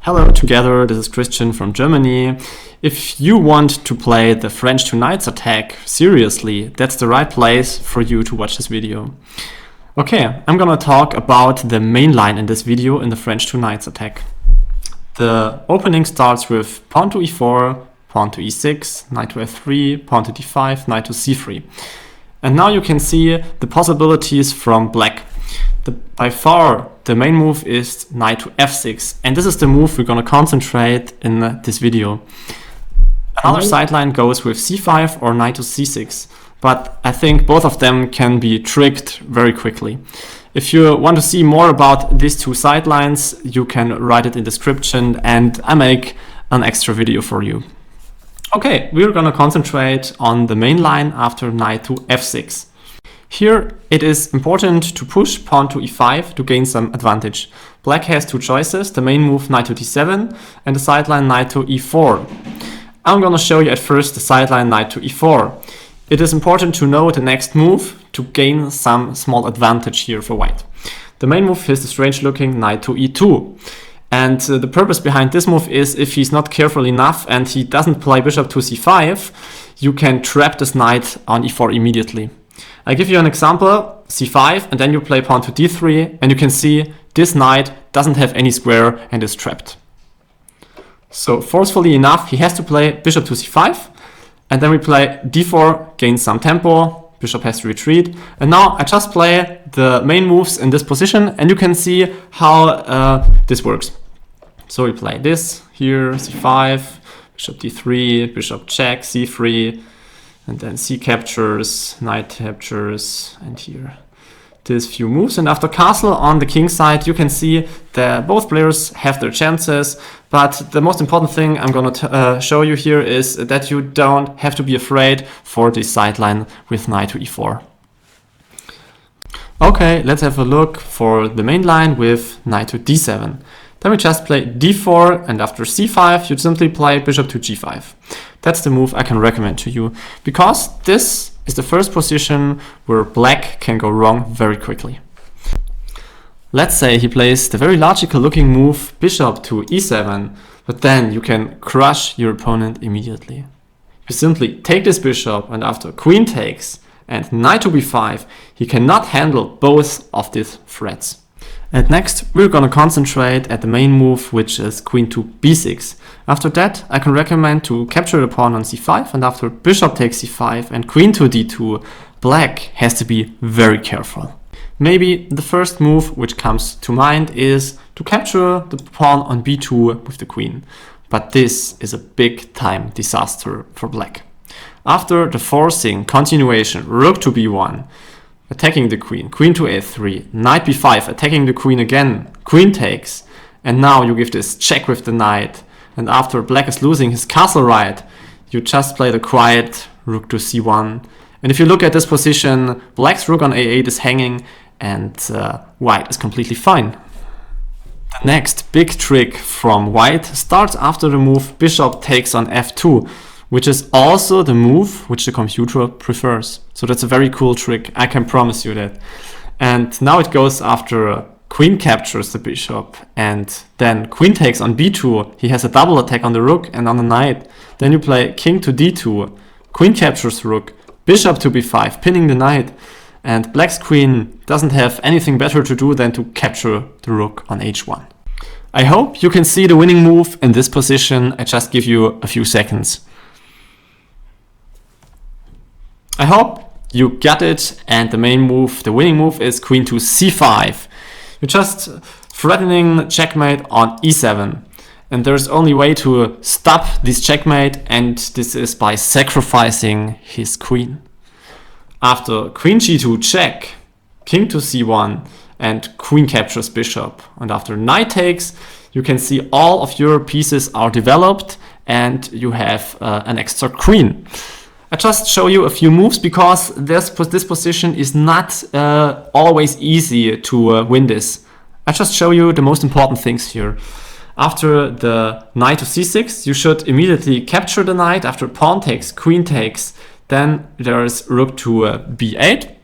Hello together, this is Christian from Germany. If you want to play the French two knights attack seriously, that's the right place for you to watch this video. Okay, I'm gonna talk about the main line in this video in the French two knights attack. The opening starts with pawn to e4, pawn to e6, knight to f3, pawn to d5, knight to c3. And now you can see the possibilities from black. By far, the main move is knight to f6, and this is the move we're going to concentrate in this video. Another sideline goes with c5 or knight to c6, but I think both of them can be tricked very quickly. If you want to see more about these two sidelines, you can write it in the description and I make an extra video for you. Okay, we're going to concentrate on the main line after knight to f6. Here it is important to push pawn to e5 to gain some advantage. Black has two choices, the main move knight to d7 and the sideline knight to e4. I'm gonna show you at first the sideline knight to e4. It is important to know the next move to gain some small advantage here for white. The main move is the strange looking knight to e2. And the purpose behind this move is if he's not careful enough and he doesn't play bishop to c5, you can trap this knight on e4 immediately. I give you an example, c5, and then you play pawn to d3, and you can see this knight doesn't have any square and is trapped. So forcefully enough, he has to play bishop to c5, and then we play d4, gain some tempo, bishop has to retreat, and now I just play the main moves in this position, and you can see how this works. So we play this here, c5, bishop d3, bishop check, c3, and then c captures, knight captures, and here these few moves. And after castle on the king side, you can see that both players have their chances, but the most important thing I'm going to show you here is that you don't have to be afraid for this sideline with knight to e4. Okay, let's have a look for the main line with knight to d7. Then we just play d4, and after c5 you simply play bishop to g5. That's the move I can recommend to you, because this is the first position where black can go wrong very quickly. Let's say he plays the very logical looking move bishop to e7, but then you can crush your opponent immediately. You simply take this bishop, and after queen takes and knight to b5, he cannot handle both of these threats. And next, we're gonna concentrate at the main move, which is queen to b6. After that, I can recommend to capture the pawn on c5, and after bishop takes c5 and queen to d2, black has to be very careful. Maybe the first move which comes to mind is to capture the pawn on b2 with the queen. But this is a big time disaster for black. After the forcing continuation, rook to b1, attacking the queen, queen to a3, knight b5, attacking the queen again, queen takes, and now you give this check with the knight, and after black is losing his castle right, you just play the quiet rook to c1, and if you look at this position, black's rook on a8 is hanging, and white is completely fine. The next big trick from white starts after the move bishop takes on f2, which is also the move which the computer prefers. So that's a very cool trick, I can promise you that. And now it goes after queen captures the bishop, and then queen takes on b2, he has a double attack on the rook and on the knight. Then you play king to d2, queen captures rook, bishop to b5, pinning the knight, and black's queen doesn't have anything better to do than to capture the rook on h1. I hope you can see the winning move in this position. I just give you a few seconds. I hope you got it, and the main move, the winning move, is queen to c5. You're just threatening checkmate on e7, and there's only way to stop this checkmate, and this is by sacrificing his queen. After queen g2 check, king to c1, and queen captures bishop, and after knight takes, you can see all of your pieces are developed, and you have an extra queen. I just show you a few moves because this position is not always easy to win this. I just show you the most important things here. After the knight to c6, you should immediately capture the knight. After pawn takes, queen takes, then there's rook to b8.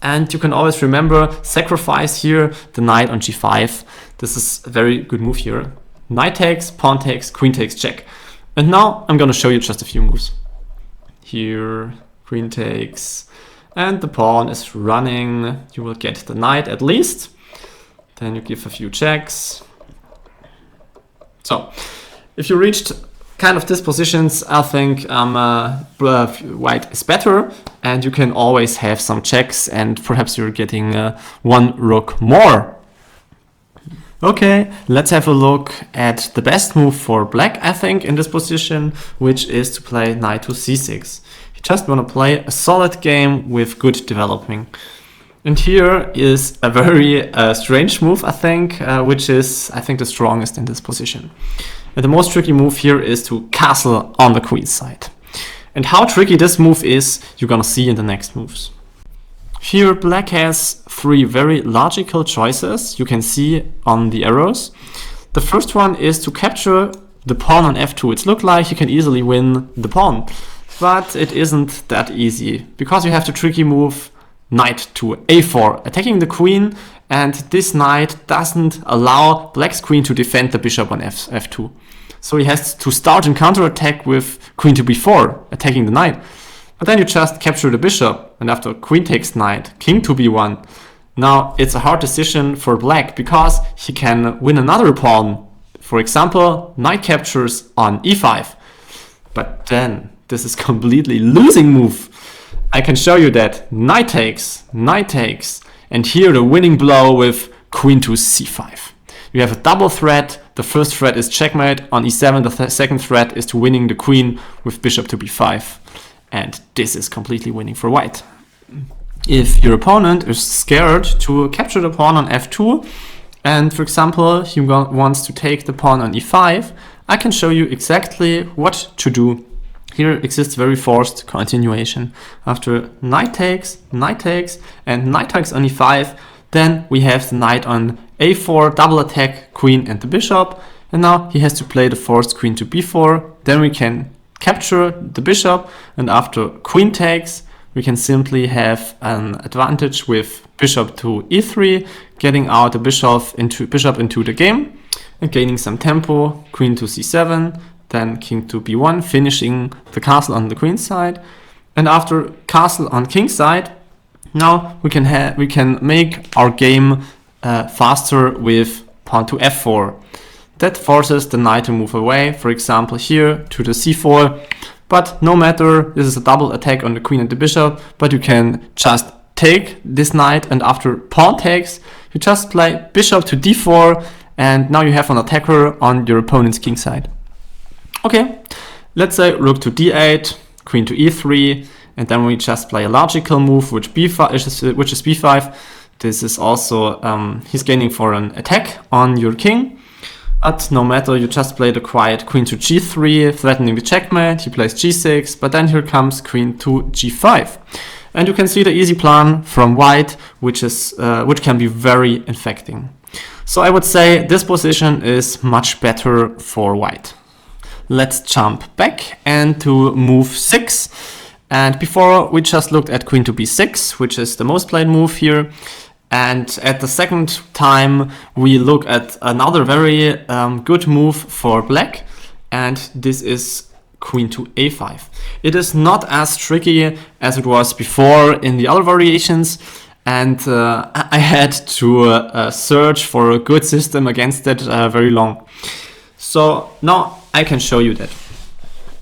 And you can always remember, sacrifice here the knight on g5. This is a very good move here. knight takes, pawn takes, queen takes, check. And now I'm gonna show you just a few moves. Here, queen takes, and the pawn is running. You will get the knight at least. Then you give a few checks. So, if you reached kind of these positions, I think white is better, and you can always have some checks, and perhaps you're getting one rook more. Okay, let's have a look at the best move for black, I think, in this position, which is to play knight to c6. You just want to play a solid game with good developing. And here is a very strange move, I think, which is, I think, the strongest in this position. And the most tricky move here is to castle on the queen side. And how tricky this move is, you're gonna see in the next moves. Here, black has three very logical choices you can see on the arrows. The first one is to capture the pawn on f2. It looks like you can easily win the pawn, but it isn't that easy, because you have the tricky move knight to a4, attacking the queen, and this knight doesn't allow black's queen to defend the bishop on f2. So he has to start and counterattack with queen to b4, attacking the knight. But then you just capture the bishop, and after queen takes knight, king to b1. Now it's a hard decision for black, because he can win another pawn. For example, knight captures on e5. But then this is completely losing move. I can show you that knight takes, and here the winning blow with queen to c5. You have a double threat. The first threat is checkmate on e7. The second threat is to winning the queen with bishop to b5. And this is completely winning for white. If your opponent is scared to capture the pawn on f2, and for example, he wants to take the pawn on e5, I can show you exactly what to do. Here exists very forced continuation. After knight takes, and knight takes on e5, then we have the knight on a4, double attack queen and the bishop, and now he has to play the forced queen to b4. Then we can capture the bishop, and after queen takes, we can simply have an advantage with bishop to e3, getting out the bishop into the game and gaining some tempo. Queen to c7, then king to b1, finishing the castle on the queen side. And after castle on king side, now we can make our game faster with pawn to f4. That forces the knight to move away, for example here to the c4. But no matter, this is a double attack on the queen and the bishop, but you can just take this knight, and after pawn takes, you just play bishop to d4, and now you have an attacker on your opponent's king side. Okay, let's say rook to d8, queen to e3, and then we just play a logical move, which is b5. This is also, he's gaining for an attack on your king. But no matter, you just play the quiet queen to g3, threatening the checkmate. He plays g6, but then here comes queen to g5. And you can see the easy plan from white, which can be very infecting. So I would say this position is much better for white. Let's jump back and to move 6. And before we just looked at queen to b6, which is the most played move here. And at the second time, we look at another very good move for black, and this is queen to a5. It is not as tricky as it was before in the other variations, and I had to search for a good system against it very long. So now I can show you that.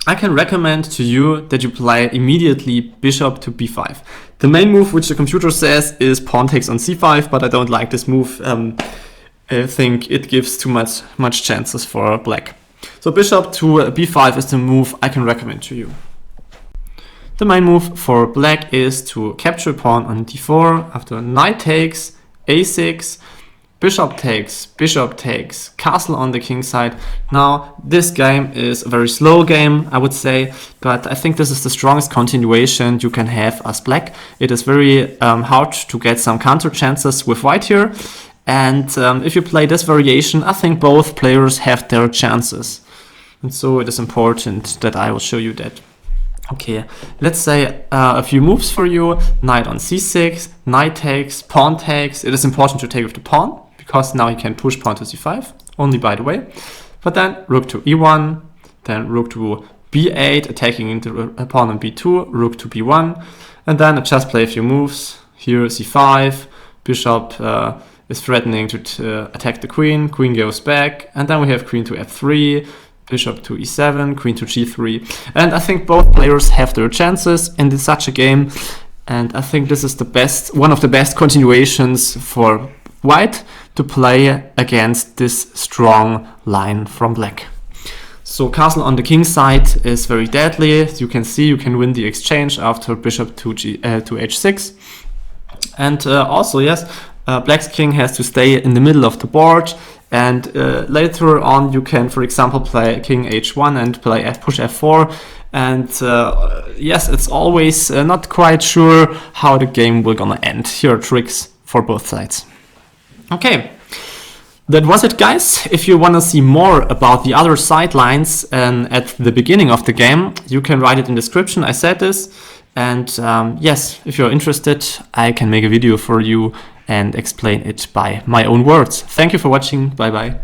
I can recommend to you that you play immediately bishop to b5. The main move which the computer says is pawn takes on c5, but I don't like this move. I think it gives too much chances for black. So bishop to b5 is the move I can recommend to you. The main move for black is to capture pawn on d4 after knight takes, a6, bishop takes, castle on the king side. Now, this game is a very slow game, I would say, but I think this is the strongest continuation you can have as black. It is very hard to get some counter chances with white here. And if you play this variation, I think both players have their chances. And so it is important that I will show you that. Okay, let's say a few moves for you. Knight on c6, knight takes, pawn takes. It is important to take with the pawn, because now he can push pawn to c5, only by the way. But then rook to e1, then rook to b8, attacking into opponent b2, rook to b1, and then I just play a few moves. Here c5, bishop is threatening to attack the queen, queen goes back, and then we have queen to f3, bishop to e7, queen to g3. And I think both players have their chances in such a game, and I think this is one of the best continuations for white to play against this strong line from black. So castle on the king side is very deadly. As you can see, you can win the exchange after bishop to h6. And also, yes, black's king has to stay in the middle of the board. And later on, you can, for example, play king h1 and play push f4. And yes, it's always not quite sure how the game will gonna end. Here are tricks for both sides. Okay. That was it, guys. If you want to see more about the other sidelines at the beginning of the game, you can write it in the description. I said this. And yes, if you're interested, I can make a video for you and explain it by my own words. Thank you for watching. Bye bye.